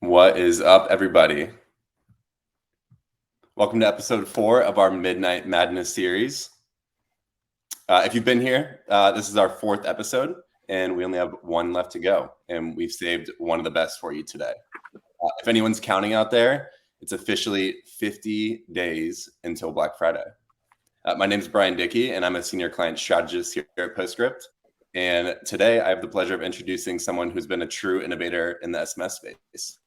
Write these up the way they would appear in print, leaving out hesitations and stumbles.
What is up, everybody? Welcome to episode 4 of our Midnight Madness series. If you've been here, this is our 4th episode, and we only have one left to go, and we've saved one of the best for you today. If anyone's counting out there, it's officially 50 days until Black Friday. My name is Brian Dickey, and I'm a senior client strategist here at Postscript. And today, I have the pleasure of introducing someone who's been a true innovator in the SMS space.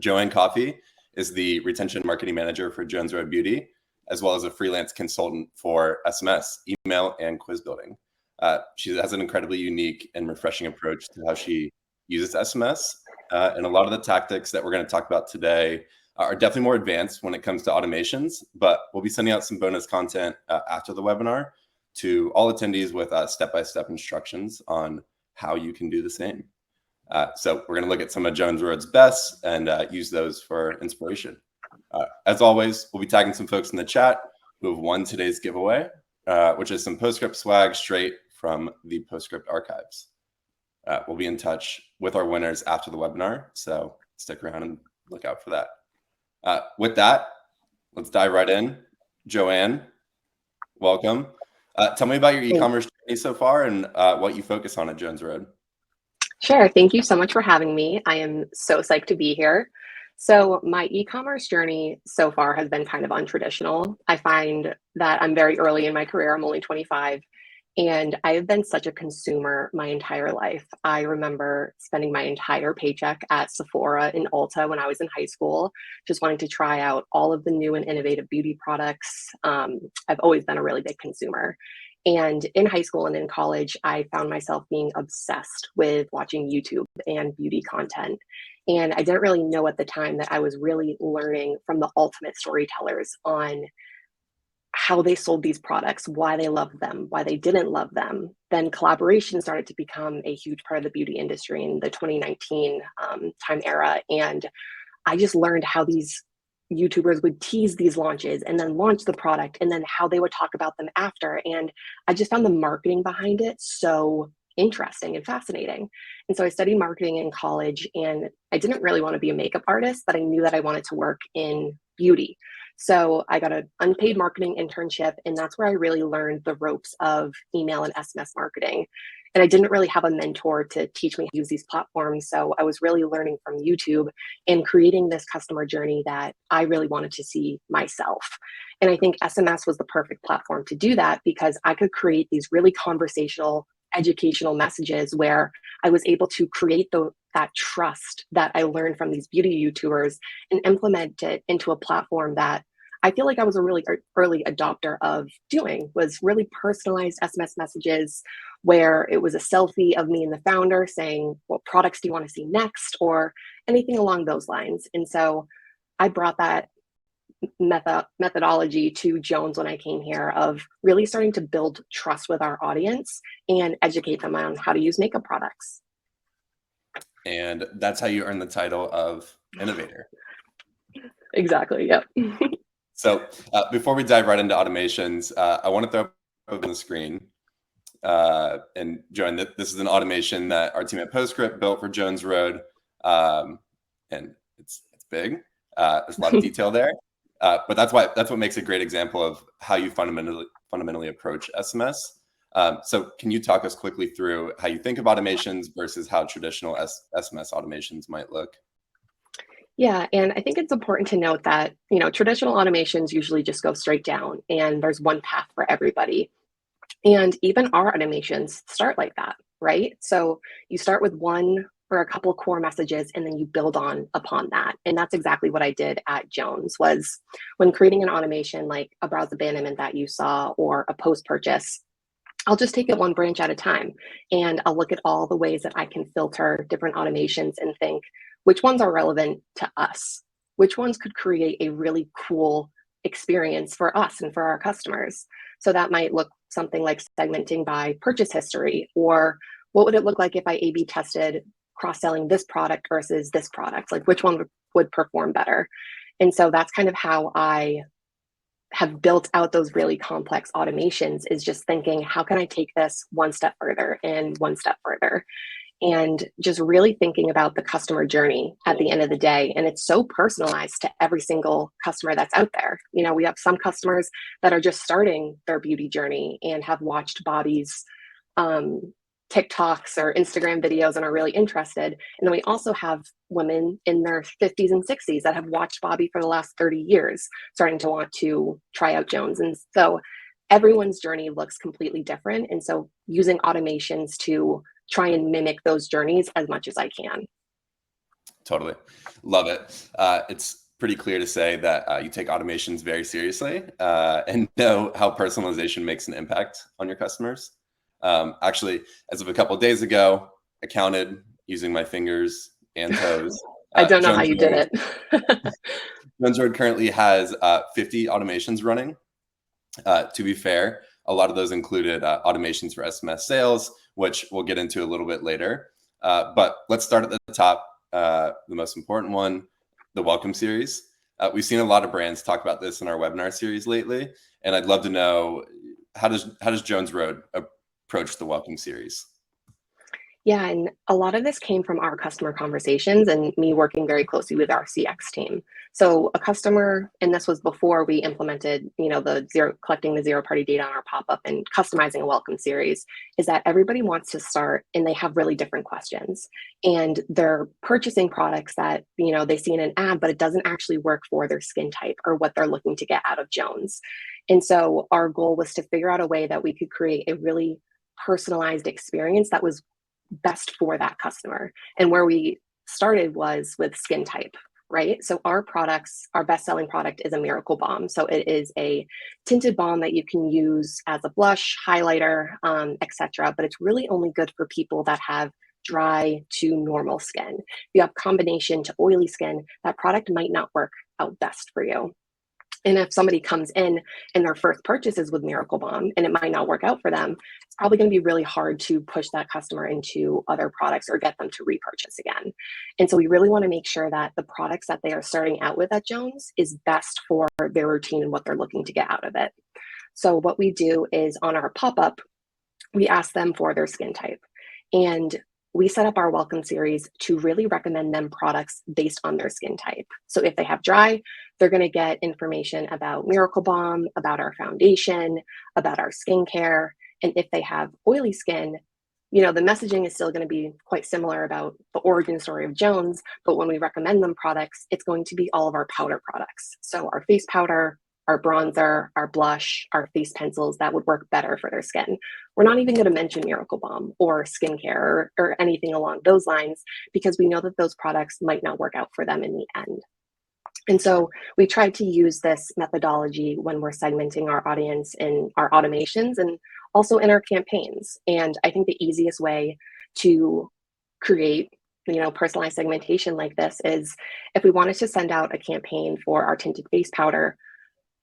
Joanne Coffeey is the retention marketing manager for Jones Road Beauty, as well as a freelance consultant for SMS, email, and quiz building. She has an incredibly unique and refreshing approach to how she uses SMS. And a lot of the tactics that we're going to talk about today are definitely more advanced when it comes to automations, but we'll be sending out some bonus content after the webinar to all attendees with step-by-step instructions on how you can do the same. So we're going to look at some of Jones Road's best and use those for inspiration. As always, we'll be tagging some folks in the chat who have won today's giveaway, which is some Postscript swag straight from the Postscript archives. We'll be in touch with our winners after the webinar, so stick around and look out for that. With that, let's dive right in. Joanne, welcome. Tell me about your e-commerce journey so far and what you focus on at Jones Road. Sure. Thank you so much for having me. I am so psyched to be here. So my e-commerce journey so far has been kind of untraditional. I find that I'm very early in my career. I'm only 25, and I have been such a consumer my entire life. I remember spending my entire paycheck at Sephora in Ulta when I was in high school, just wanting to try out all of the new and innovative beauty products. I've always been a really big consumer. And in high school and in college, I found myself being obsessed with watching YouTube and beauty content. And I didn't really know at the time that I was really learning from the ultimate storytellers on how they sold these products, why they loved them, why they didn't love them. Then collaboration started to become a huge part of the beauty industry in the 2019 time era. And I just learned how these YouTubers would tease these launches and then launch the product and then how they would talk about them after. And I just found the marketing behind it so interesting and fascinating. And so I studied marketing in college, and I didn't really want to be a makeup artist, but I knew that I wanted to work in beauty. So I got an unpaid marketing internship, and that's where I really learned the ropes of email and SMS marketing. And I didn't really have a mentor to teach me how to use these platforms. So I was really learning from YouTube and creating this customer journey that I really wanted to see myself. And I think SMS was the perfect platform to do that because I could create these really conversational, educational messages where I was able to create that trust that I learned from these beauty YouTubers and implement it into a platform that I feel like I was a really early adopter of doing, was really personalized SMS messages where it was a selfie of me and the founder saying, what products do you want to see next, or anything along those lines. And so I brought that methodology to Jones when I came here, of really starting to build trust with our audience and educate them on how to use makeup products. And that's how you earn the title of innovator. Exactly. Yep. So before we dive right into automations, I want to throw up on the screen. And Joanne, this is an automation that our team at Postscript built for Jones Road. And it's big. There's a lot of detail there. But that's what makes a great example of how you fundamentally approach SMS. So can you talk us quickly through how you think of automations versus how traditional SMS automations might look? Yeah, and I think it's important to note that, traditional automations usually just go straight down and there's one path for everybody. And even our automations start like that, right? So you start with one or a couple core messages and then you build upon that. And that's exactly what I did at Jones. Was when creating an automation like a browse abandonment that you saw or a post purchase, I'll just take it one branch at a time and I'll look at all the ways that I can filter different automations and think which ones are relevant to us, which ones could create a really cool experience for us and for our customers. So that might look something like segmenting by purchase history, or what would it look like if I A/B tested cross-selling this product versus this product? Like which one would perform better? And so that's kind of how I have built out those really complex automations, is just thinking, how can I take this one step further and one step further? and just really thinking about the customer journey at the end of the day. And it's so personalized to every single customer that's out there. You know, we have some customers that are just starting their beauty journey and have watched Bobby's TikToks or Instagram videos and are really interested. And then we also have women in their 50s and 60s that have watched Bobby for the last 30 years, starting to want to try out Jones. And so everyone's journey looks completely different. And so using automations to try and mimic those journeys as much as I can. Totally. Love it. It's pretty clear to say that you take automations very seriously and know how personalization makes an impact on your customers. Actually, as of a couple of days ago, I counted using my fingers and toes. I don't know how you did it. Jones Road currently has 50 automations running. To be fair, a lot of those included automations for SMS sales, which we'll get into a little bit later. But let's start at the top. The most important one, the welcome series. We've seen a lot of brands talk about this in our webinar series lately, and I'd love to know, how does Jones Road approach the welcome series? Yeah, and a lot of this came from our customer conversations and me working very closely with our CX team. So a customer, and this was before we implemented, collecting the zero party data on our pop-up and customizing a welcome series, is that everybody wants to start and they have really different questions. And they're purchasing products that, they see in an ad, but it doesn't actually work for their skin type or what they're looking to get out of Jones. And so our goal was to figure out a way that we could create a really personalized experience that was best for that customer. And where we started was with skin type, right? So our best-selling product is a Miracle Balm. So it is a tinted balm that you can use as a blush, highlighter, etc. But it's really only good for people that have dry to normal skin. If you have combination to oily skin, that product might not work out best for you. And if somebody comes in and their first purchase is with Miracle Balm and it might not work out for them, it's probably going to be really hard to push that customer into other products or get them to repurchase again. And so we really want to make sure that the products that they are starting out with at Jones is best for their routine and what they're looking to get out of it. So what we do is on our pop-up, we ask them for their skin type. And we set up our welcome series to really recommend them products based on their skin type. So if they have dry, they're going to get information about Miracle Balm, about our foundation, about our skincare. And if they have oily skin, the messaging is still going to be quite similar about the origin story of Jones, but when we recommend them products, it's going to be all of our powder products. So our face powder, our bronzer, our blush, our face pencils that would work better for their skin. We're not even going to mention Miracle Balm or skincare or anything along those lines, because we know that those products might not work out for them in the end. And so we try to use this methodology when we're segmenting our audience in our automations and also in our campaigns. And I think the easiest way to create personalized segmentation like this is if we wanted to send out a campaign for our tinted face powder.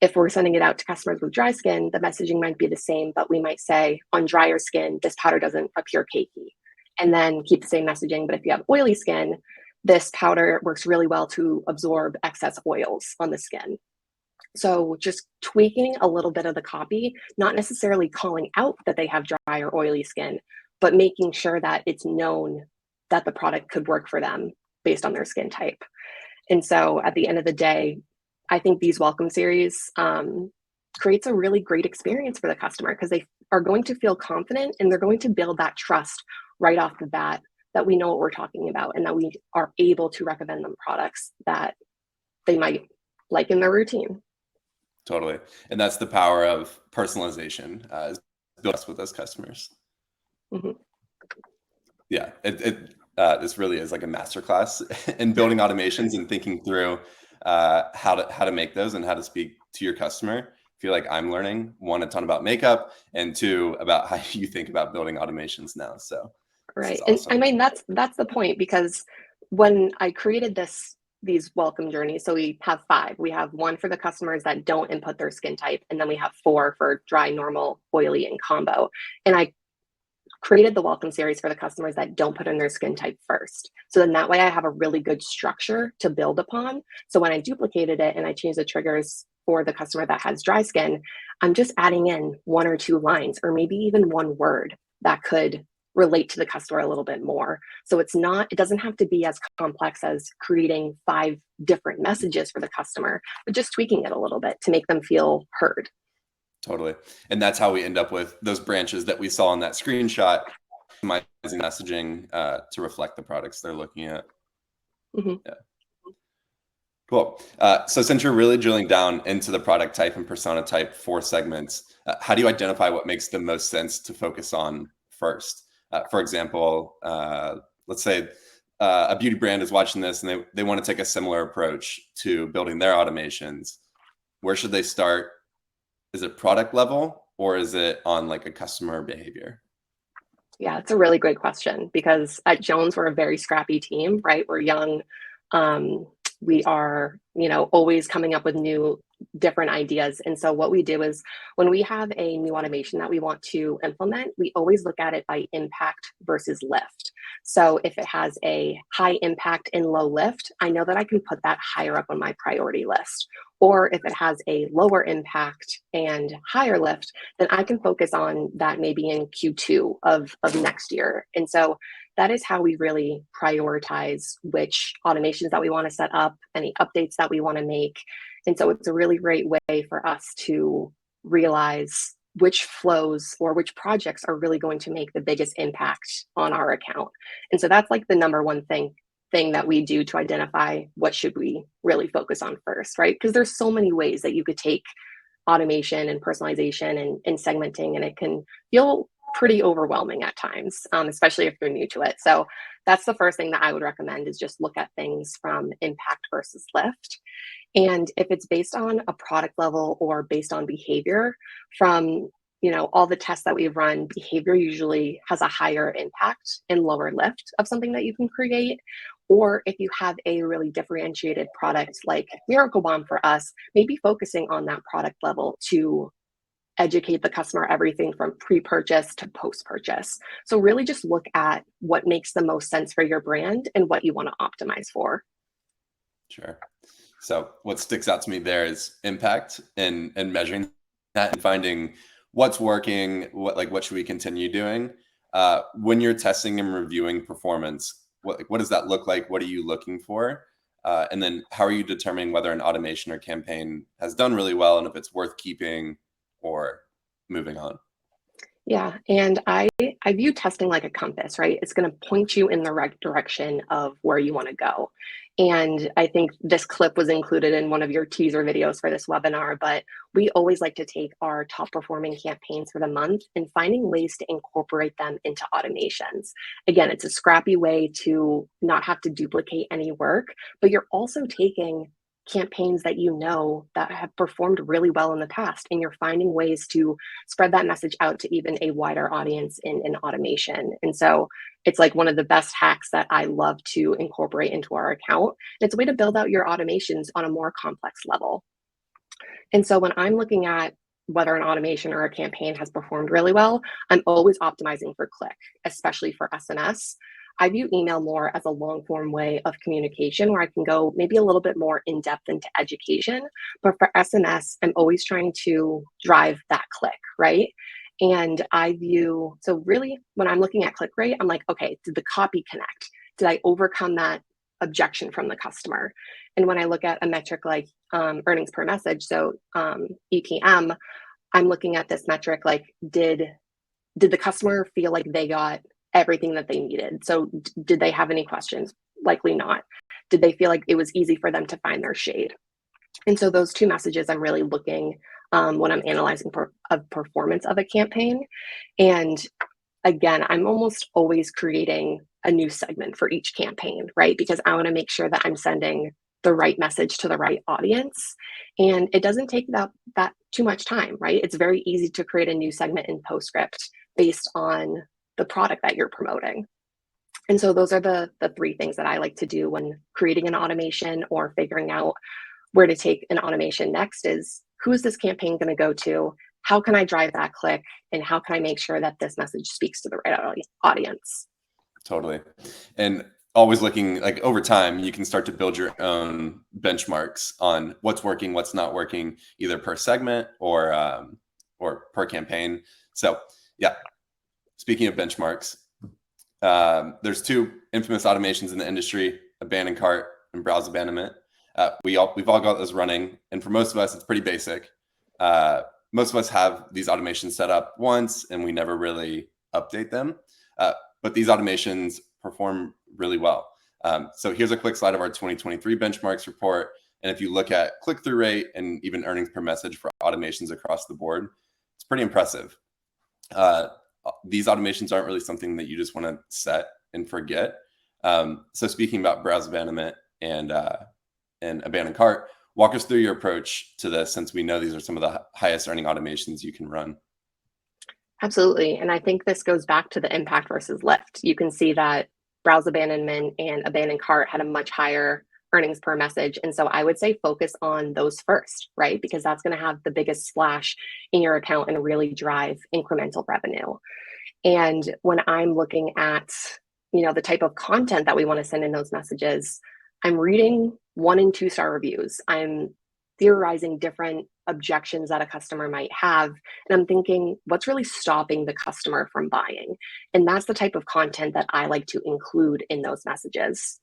If we're sending it out to customers with dry skin, the messaging might be the same, but we might say on drier skin, this powder doesn't appear cakey, and then keep the same messaging. But if you have oily skin, this powder works really well to absorb excess oils on the skin. So just tweaking a little bit of the copy, not necessarily calling out that they have dry or oily skin, but making sure that it's known that the product could work for them based on their skin type. And so at the end of the day, I think these welcome series creates a really great experience for the customer, because they are going to feel confident and they're going to build that trust right off the bat that we know what we're talking about and that we are able to recommend them products that they might like in their routine. Totally. And that's the power of personalization, is build trust with those customers. Mm-hmm. Yeah, this really is like a masterclass in building automations and thinking through how to make those and how to speak to your customer. I feel like I'm learning, one, a ton about makeup, and two, about how you think about building automations now. So right. Awesome. And I mean, that's the point, because when I created these welcome journeys, so we have 5. We have 1 for the customers that don't input their skin type, and then we have 4 for dry, normal, oily, and combo. And I created the welcome series for the customers that don't put in their skin type first. So then that way I have a really good structure to build upon. So when I duplicated it and I changed the triggers for the customer that has dry skin, I'm just adding in 1 or 2 lines, or maybe even 1 word that could relate to the customer a little bit more. So it doesn't have to be as complex as creating 5 different messages for the customer, but just tweaking it a little bit to make them feel heard. Totally. And that's how we end up with those branches that we saw in that screenshot, customizing messaging to reflect the products they're looking at. Mm-hmm. Yeah. Cool. So since you're really drilling down into the product type and persona type for segments, how do you identify what makes the most sense to focus on first? For example, let's say a beauty brand is watching this and they want to take a similar approach to building their automations. Where should they start? Is it product level or is it on like a customer behavior? Yeah, it's a really great question because at Jones, we're a very scrappy team, right? We're young. We are, always coming up with new, different ideas. And so what we do is when we have a new automation that we want to implement, we always look at it by impact versus lift. So if it has a high impact and low lift, I know that I can put that higher up on my priority list. Or if it has a lower impact and higher lift, then I can focus on that maybe in Q2 of next year. And so that is how we really prioritize which automations that we want to set up, any updates that we want to make. And so it's a really great way for us to realize which flows or which projects are really going to make the biggest impact on our account. And so that's like the number one thing that we do to identify what should we really focus on first, right? Because there's so many ways that you could take automation and personalization and segmenting, and it can feel pretty overwhelming at times, especially if you're new to it. So that's the first thing that I would recommend is just look at things from impact versus lift. And if it's based on a product level or based on behavior, from all the tests that we've run, behavior usually has a higher impact and lower lift of something that you can create. Or if you have a really differentiated product like Miracle Bomb for us, maybe focusing on that product level to educate the customer everything from pre-purchase to post-purchase. So really just look at what makes the most sense for your brand and what you want to optimize for. Sure. So what sticks out to me there is impact and measuring that and finding what's working, what should we continue doing. When you're testing and reviewing performance, what does that look like? What are you looking for? And then how are you determining whether an automation or campaign has done really well and if it's worth keeping or moving on? Yeah, and I view testing like a compass, right? It's going to point you in the right direction of where you want to go. And I think this clip was included in one of your teaser videos for this webinar, but we always like to take our top performing campaigns for the month and finding ways to incorporate them into automations. Again, it's a scrappy way to not have to duplicate any work, but you're also taking campaigns that that have performed really well in the past, and you're finding ways to spread that message out to even a wider audience in automation. And so it's like one of the best hacks that I love to incorporate into our account. And it's a way to build out your automations on a more complex level. And so when I'm looking at whether an automation or a campaign has performed really well, I'm always optimizing for click, especially for SMS. I view email more as a long form way of communication where I can go maybe a little bit more in depth into education. But for SMS, I'm always trying to drive that click, right? And so really when I'm looking at click rate, I'm like, okay, did the copy connect? Did I overcome that objection from the customer? And when I look at a metric like earnings per message, so EPM, I'm looking at this metric like, did the customer feel like they got everything that they needed? So did they have any questions? Likely not. Did they feel like it was easy for them to find their shade? And so those two messages I'm really looking when I'm analyzing a performance of a campaign. And again, I'm almost always creating a new segment for each campaign, right? Because I want to make sure that I'm sending the right message to the right audience. And it doesn't take that too much time, right? It's very easy to create a new segment in PostScript based on the product that you're promoting. And so those are the 3 things that I like to do when creating an automation or figuring out where to take an automation next is, who is this campaign going to go to? How can I drive that click? And how can I make sure that this message speaks to the right audience? Totally. And always looking like over time, you can start to build your own benchmarks on what's working, what's not working, either per segment or per campaign. So yeah, speaking of benchmarks, There's two infamous automations in the industry: abandon cart and browse abandonment. We've all got those running, and for most of us, it's pretty basic. Most of us have these automations set up once, and we never really update them. But these automations perform really well. So here's a quick slide of our 2023 benchmarks report. And if you look at click-through rate and even earnings per message for automations across the board, it's pretty impressive. These automations aren't really something that you just want to set and forget. So speaking about browse abandonment and abandoned cart, walk us through your approach to this, since we know these are some of the highest earning automations you can run. Absolutely. And I think this goes back to the impact versus lift. You can see that browse abandonment and abandoned cart had a much higher earnings per message. And so I would say focus on those first, right? Because that's going to have the biggest splash in your account and really drive incremental revenue. And when I'm looking at, the type of content that we want to send in those messages, I'm reading 1 and 2 star reviews. I'm theorizing different objections that a customer might have. And I'm thinking, what's really stopping the customer from buying? And that's the type of content that I like to include in those messages.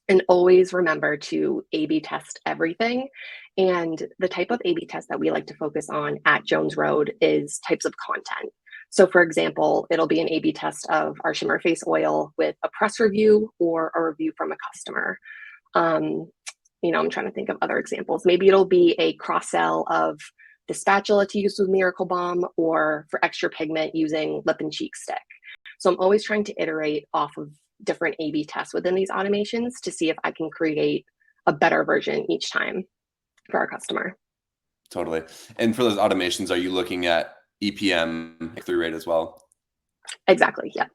And always remember to A/B test everything. And the type of A/B test that we like to focus on at Jones Road is types of content. So for example, it'll be an A/B test of our shimmer face oil with a press review or a review from a customer. I'm trying to think of other examples. Maybe it'll be a cross sell of the spatula to use with Miracle Balm, or for extra pigment using lip and cheek stick. So I'm always trying to iterate off of different A/B tests within these automations to see if I can create a better version each time for our customer. Totally. And for those automations, are you looking at EPM through rate as well? Exactly. Yeah.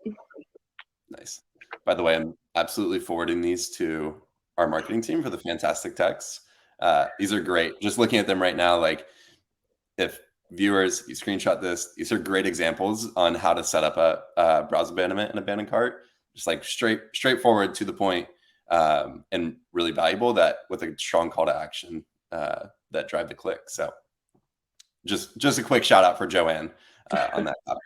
Nice. By the way, I'm absolutely forwarding these to our marketing team for the fantastic texts. These are great. Just looking at them right now, like, if viewers, you screenshot this, these are great examples on how to set up a browse abandonment and abandoned cart. Just like straightforward, to the point, and really valuable, that with a strong call to action that drive the click. So just a quick shout out for Joanne on that topic.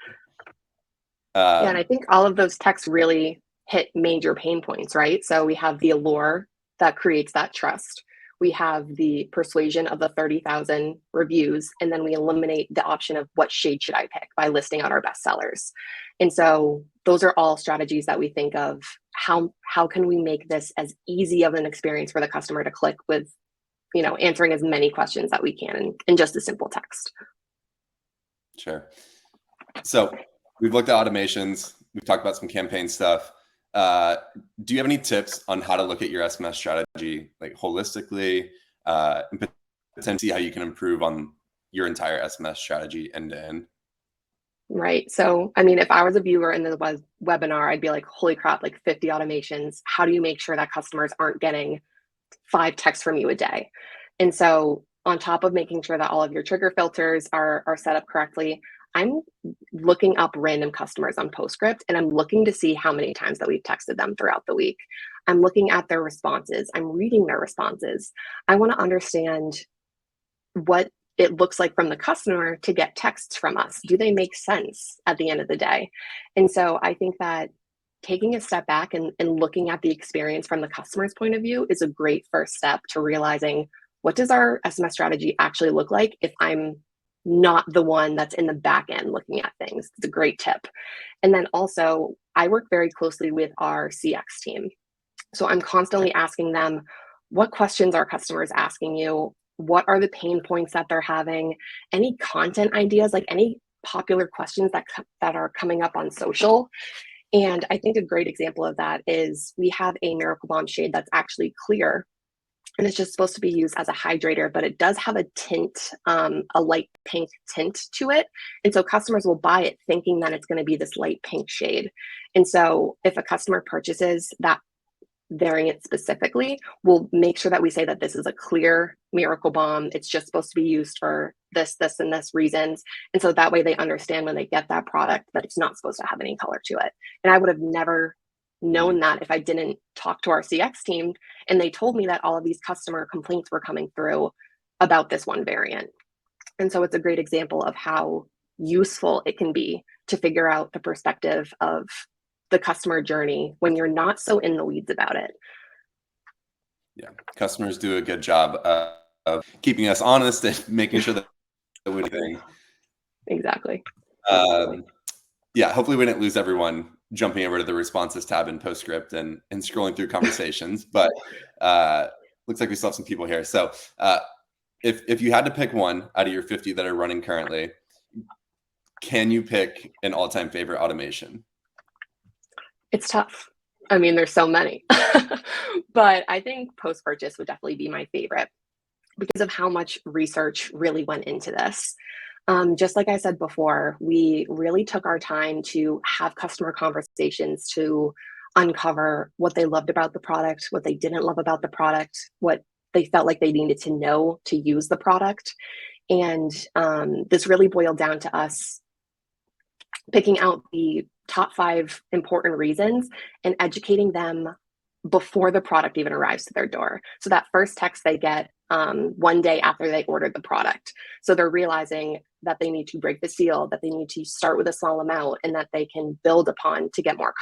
Yeah, and I think all of those texts really hit major pain points, right? So we have the allure that creates that trust. We have the persuasion of the 30,000 reviews, and then we eliminate the option of what shade should I pick by listing out our best sellers. And so those are all strategies that we think of. How can we make this as easy of an experience for the customer to click with, answering as many questions that we can in just a simple text. Sure. So we've looked at automations. We've talked about some campaign stuff. Do you have any tips on how to look at your SMS strategy, like holistically, and potentially see how you can improve on your entire SMS strategy end to end? Right. So, if I was a viewer in the webinar, I'd be like, holy crap, like 50 automations. How do you make sure that customers aren't getting 5 texts from you a day? And so on top of making sure that all of your trigger filters are set up correctly, I'm looking up random customers on Postscript, and I'm looking to see how many times that we've texted them throughout the week. I'm looking at their responses. I'm reading their responses. I want to understand what it looks like from the customer to get texts from us. Do they make sense at the end of the day? And so I think that taking a step back and looking at the experience from the customer's point of view is a great first step to realizing, what does our SMS strategy actually look like if I'm not the one that's in the back end looking at things? It's a great tip. And then also, I work very closely with our CX team. So I'm constantly asking them, what questions are customers asking you? What are the pain points that they're having? Any content ideas, like any popular questions that are coming up on social? And I think a great example of that is we have a Miracle Balm shade that's actually clear, and it's just supposed to be used as a hydrator, but it does have a tint, a light pink tint to it. And so customers will buy it thinking that it's going to be this light pink shade. And so if a customer purchases that variant specifically, we'll make sure that we say that this is a clear Miracle Balm. It's just supposed to be used for this, and this reasons. And so that way they understand when they get that product that it's not supposed to have any color to it. And I would have never known that if I didn't talk to our CX team and they told me that all of these customer complaints were coming through about this one variant. And so it's a great example of how useful it can be to figure out the perspective of the customer journey when you're not so in the weeds about it. Yeah, customers do a good job of keeping us honest and making sure that we're doing. Exactly. Yeah, hopefully we didn't lose everyone jumping over to the responses tab in PostScript and scrolling through conversations, but looks like we still have some people here. So if you had to pick one out of your 50 that are running currently, can you pick an all-time favorite automation? It's tough. I mean, there's so many, but I think post-purchase would definitely be my favorite because of how much research really went into this. Just like I said before, we really took our time to have customer conversations to uncover what they loved about the product, what they didn't love about the product, what they felt like they needed to know to use the product. And this really boiled down to us picking out the top 5 important reasons and educating them before the product even arrives to their door. So that first text they get one day after they ordered the product. So they're realizing that they need to break the seal, that they need to start with a small amount, and that they can build upon to get more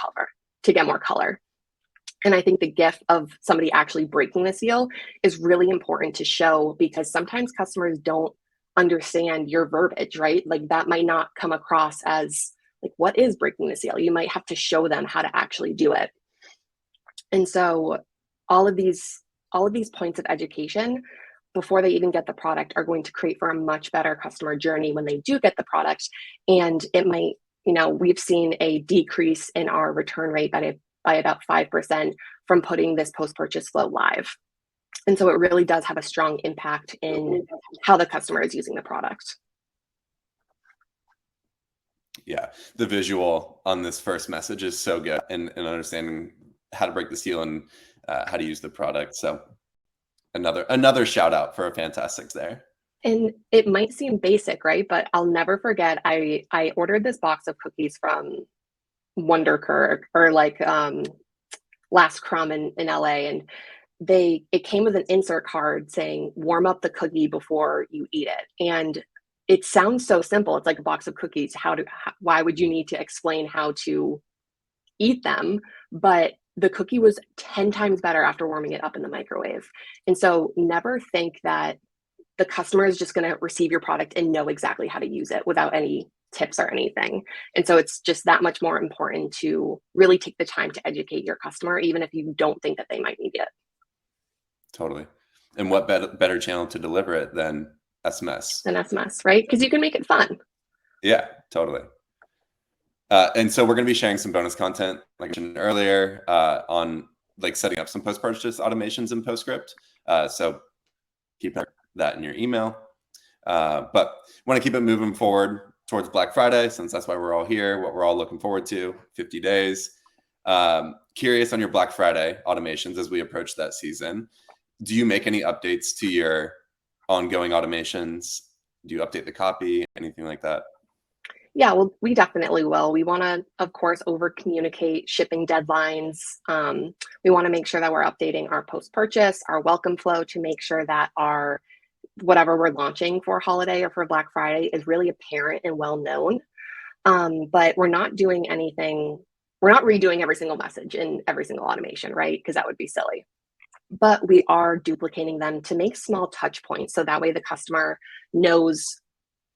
color. And I think the gift of somebody actually breaking the seal is really important to show, because sometimes customers don't understand your verbiage, right? Like that might not come across as like, what is breaking the seal? You might have to show them how to actually do it. And so all of these points of education before they even get the product are going to create for a much better customer journey when they do get the product. And it might, we've seen a decrease in our return rate by about 5% from putting this post-purchase flow live. And so it really does have a strong impact in how the customer is using the product. Yeah, the visual on this first message is so good, and understanding how to break the seal and how to use the product. So another shout out for a fantastic there. And it might seem basic, right? But I'll never forget, I ordered this box of cookies from Wonderkirk or like Last Crumb in LA, and it came with an insert card saying warm up the cookie before you eat it. And it sounds so simple. It's like a box of cookies. Why would you need to explain how to eat them? But the cookie was 10 times better after warming it up in the microwave. And so never think that the customer is just going to receive your product and know exactly how to use it without any tips or anything. And so it's just that much more important to really take the time to educate your customer, even if you don't think that they might need it. Totally. And what better channel to deliver it than SMS? Than SMS, right? Because you can make it fun. Yeah, totally. And so we're going to be sharing some bonus content, like I mentioned earlier, on like setting up some post-purchase automations in PostScript. So keep that in your email. But want to keep it moving forward towards Black Friday, since that's why we're all here, what we're all looking forward to, 50 days. Curious on your Black Friday automations as we approach that season. Do you make any updates to your ongoing automations? Do you update the copy, anything like that? Yeah, well, we definitely will. We want to, of course, over communicate shipping deadlines. We want to make sure that we're updating our post-purchase, our welcome flow, to make sure that our whatever we're launching for holiday or for Black Friday is really apparent and well known. But we're not doing anything. We're not redoing every single message in every single automation, right? Because that would be silly. But we are duplicating them to make small touch points, so that way the customer knows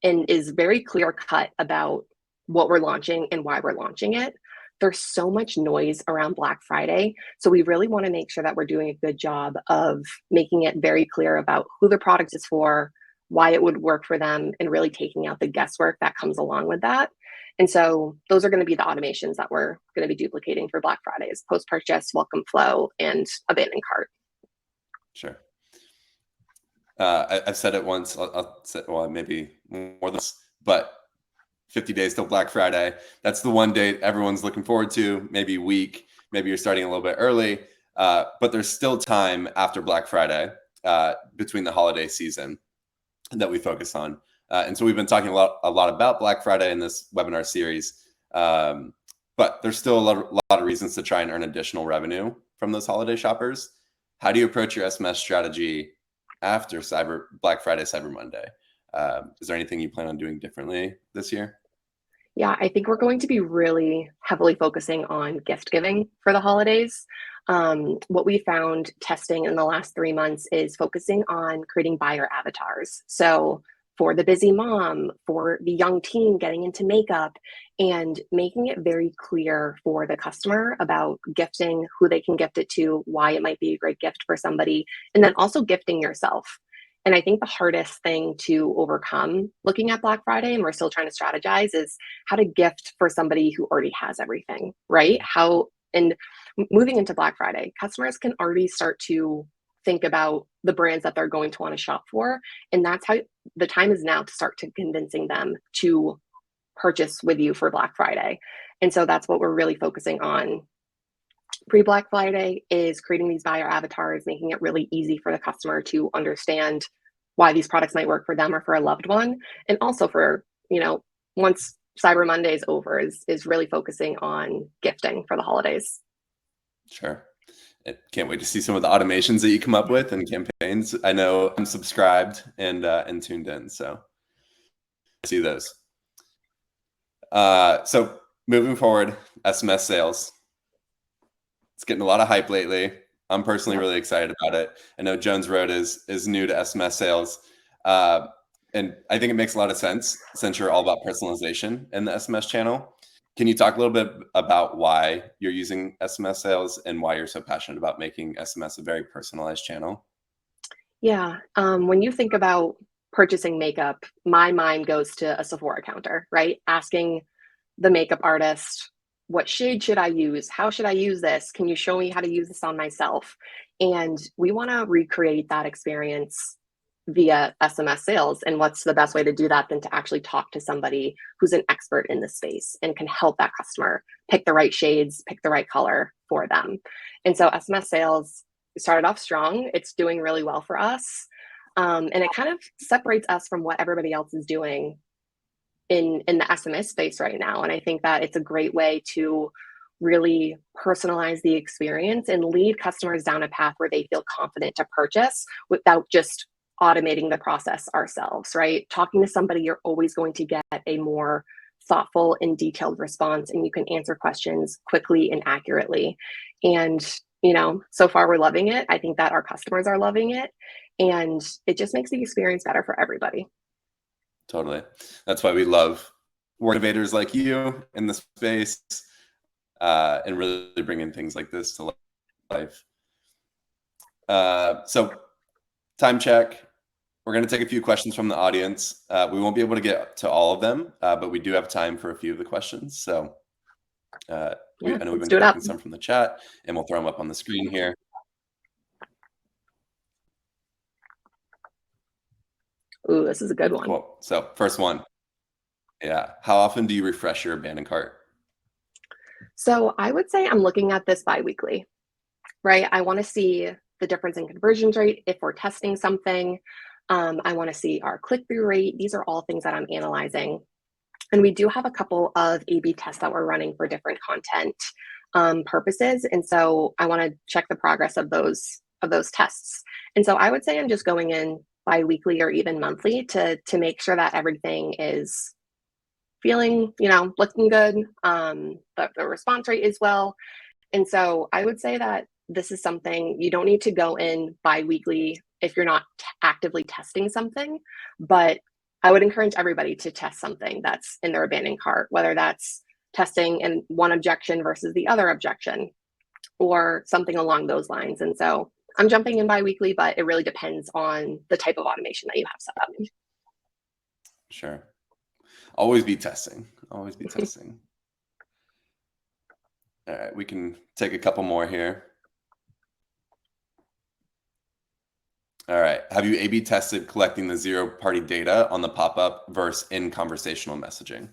and is very clear cut about what we're launching and why we're launching it. There's so much noise around Black Friday. So we really want to make sure that we're doing a good job of making it very clear about who the product is for, why it would work for them, and really taking out the guesswork that comes along with that. And so those are going to be the automations that we're going to be duplicating for Black Fridays: post-purchase, welcome flow, and abandoned cart. Sure. I've said it once. I'll say, well, maybe more than this, but 50 days till Black Friday. That's the one date everyone's looking forward to. Maybe week. Maybe you're starting a little bit early, but there's still time after Black Friday between the holiday season that we focus on. And so we've been talking a lot about Black Friday in this webinar series, but there's still a lot of reasons to try and earn additional revenue from those holiday shoppers. How do you approach your SMS strategy after Black Friday, Cyber Monday? Is there anything you plan on doing differently this year? Yeah, I think we're going to be really heavily focusing on gift giving for the holidays. What we found testing in the last 3 months is focusing on creating buyer avatars. So, for the busy mom, for the young teen getting into makeup, and making it very clear for the customer about gifting, who they can gift it to, why it might be a great gift for somebody, and then also gifting yourself. And I think the hardest thing to overcome looking at Black Friday, and we're still trying to strategize, is how to gift for somebody who already has everything, right? And moving into Black Friday, customers can already start to think about the brands that they're going to want to shop for. And that's how the time is now to start to convincing them to purchase with you for Black Friday. And so that's what we're really focusing on pre-Black Friday, is creating these buyer avatars, making it really easy for the customer to understand why these products might work for them or for a loved one. And also for, once Cyber Monday is over, is really focusing on gifting for the holidays. Sure. I can't wait to see some of the automations that you come up with and campaigns. I know I'm subscribed and tuned in, so see those. So moving forward, SMS sales. It's getting a lot of hype lately. I'm personally really excited about it. I know Jones Road is new to SMS sales. And I think it makes a lot of sense since you're all about personalization in the SMS channel. Can you talk a little bit about why you're using SMS sales and why you're so passionate about making SMS a very personalized channel? Yeah. When you think about purchasing makeup, my mind goes to a Sephora counter, right? Asking the makeup artist, what shade should I use? How should I use this? Can you show me how to use this on myself? And we want to recreate that experience via SMS sales. And what's the best way to do that than to actually talk to somebody who's an expert in the space and can help that customer pick the right shades, pick the right color for them. And so SMS sales started off strong. It's doing really well for us. And it kind of separates us from what everybody else is doing in the SMS space right now. And I think that it's a great way to really personalize the experience and lead customers down a path where they feel confident to purchase without just automating the process ourselves, right? Talking to somebody, you're always going to get a more thoughtful and detailed response, and you can answer questions quickly and accurately. And, so far we're loving it. I think that our customers are loving it, and it just makes the experience better for everybody. Totally. That's why we love innovators like you in the space and really bringing things like this to life. So time check. We're going to take a few questions from the audience. We won't be able to get to all of them, but we do have time for a few of the questions. So I know we've been collecting some from the chat, and we'll throw them up on the screen here. Ooh, this is a good one. Cool. So first one. Yeah. How often do you refresh your abandoned cart? So I would say I'm looking at this biweekly, right? I want to see the difference in conversion rate if we're testing something. I want to see our click-through rate. These are all things that I'm analyzing. And we do have a couple of A/B tests that we're running for different content purposes. And so I want to check the progress of those tests. And so I would say I'm just going in bi-weekly or even monthly to make sure that everything is feeling, looking good. The response rate is well. And so I would say that this is something you don't need to go in bi-weekly if you're not actively testing something, but I would encourage everybody to test something that's in their abandoned cart, whether that's testing in one objection versus the other objection or something along those lines. And so I'm jumping in bi-weekly, but it really depends on the type of automation that you have set up. Sure. Always be testing. Always be testing. All right, we can take a couple more here. All right. Have you A/B tested collecting the zero-party data on the pop-up versus in conversational messaging?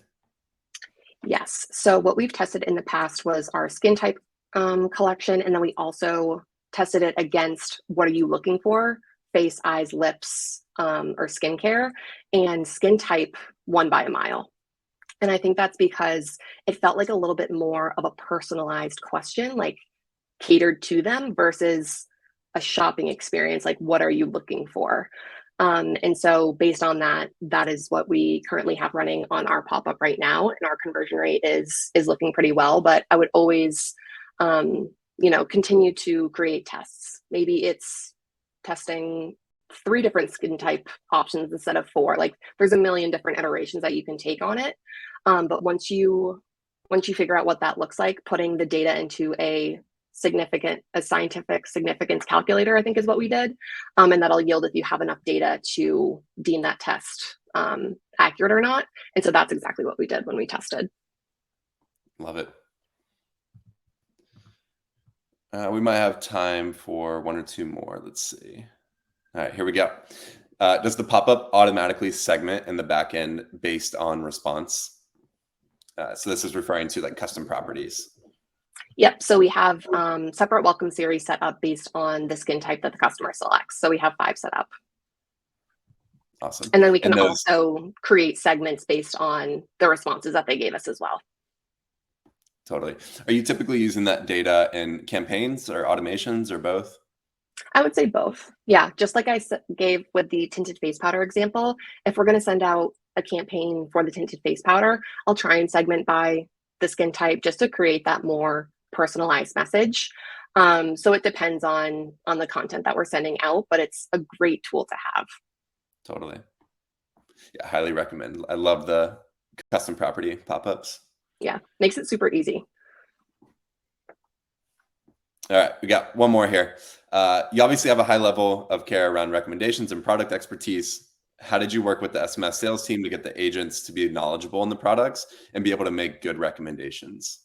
Yes. So what we've tested in the past was our skin type collection, and then we also tested it against what are you looking for: face, eyes, lips, or skincare, and skin type won by a mile. And I think that's because it felt like a little bit more of a personalized question, like catered to them versus a shopping experience. Like, what are you looking for? And so based on that, that is what we currently have running on our pop-up right now. And our conversion rate is looking pretty well, but I would always, continue to create tests. Maybe it's testing 3 different skin type options instead of 4. Like, there's a million different iterations that you can take on it. But once you figure out what that looks like, putting the data into a scientific significance calculator, I think is what we did. And that'll yield if you have enough data to deem that test accurate or not. And so that's exactly what we did when we tested. Love it. We might have time for 1 or 2 more. Let's see. All right, here we go. Does the pop-up automatically segment in the back end based on response? So this is referring to like custom properties. Yep. So we have separate welcome series set up based on the skin type that the customer selects. So we have 5 set up. Awesome. And then we can also create segments based on the responses that they gave us as well. Totally. Are you typically using that data in campaigns or automations or both? I would say both. Yeah. Just like I gave with the tinted face powder example, if we're going to send out a campaign for the tinted face powder, I'll try and segment by the skin type just to create that more personalized message. So it depends on the content that we're sending out, but it's a great tool to have. Totally. Yeah, highly recommend. I love the custom property pop-ups. Yeah, makes it super easy. All right, we got one more here. You obviously have a high level of care around recommendations and product expertise. How did you work with the SMS sales team to get the agents to be knowledgeable in the products and be able to make good recommendations?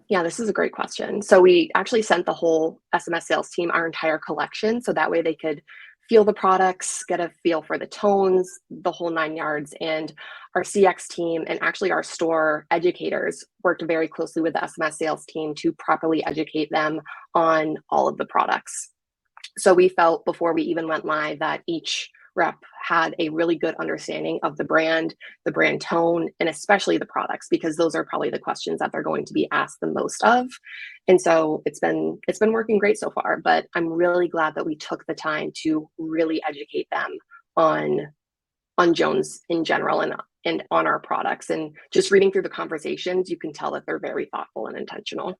Yeah, this is a great question. So we actually sent the whole SMS sales team our entire collection, so that way they could feel the products, get a feel for the tones, the whole 9 yards. And our CX team and actually our store educators worked very closely with the SMS sales team to properly educate them on all of the products. So we felt before we even went live that each rep had a really good understanding of the brand tone, and especially the products, because those are probably the questions that they're going to be asked the most of. And so it's been working great so far, but I'm really glad that we took the time to really educate them on Jones in general and on our products. And just reading through the conversations, you can tell that they're very thoughtful and intentional.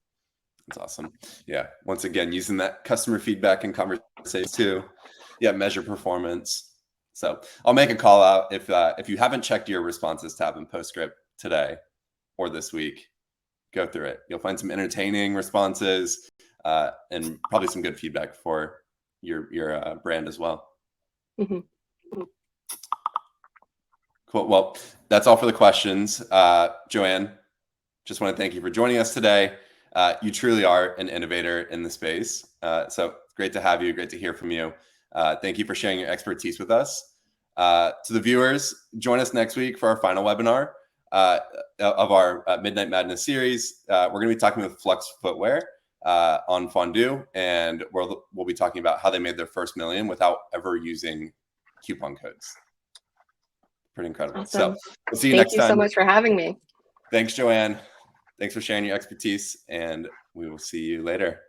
That's awesome. Yeah. Once again, using that customer feedback and conversations too. Yeah. Measure performance. So I'll make a call out if you haven't checked your responses tab in PostScript today or this week, go through it. You'll find some entertaining responses and probably some good feedback for your brand as well. Mm-hmm. Cool. Well, that's all for the questions. Joanne, just want to thank you for joining us today. You truly are an innovator in the space. So great to have you. Great to hear from you. Thank you for sharing your expertise with us. To the viewers, join us next week for our final webinar of our Midnight Madness series. We're going to be talking with Flux Footwear on Fondue, and we'll be talking about how they made their first million without ever using coupon codes. Pretty incredible. Awesome. So we'll see you next time. Thank you so much for having me. Thanks, Joanne. Thanks for sharing your expertise, and we will see you later.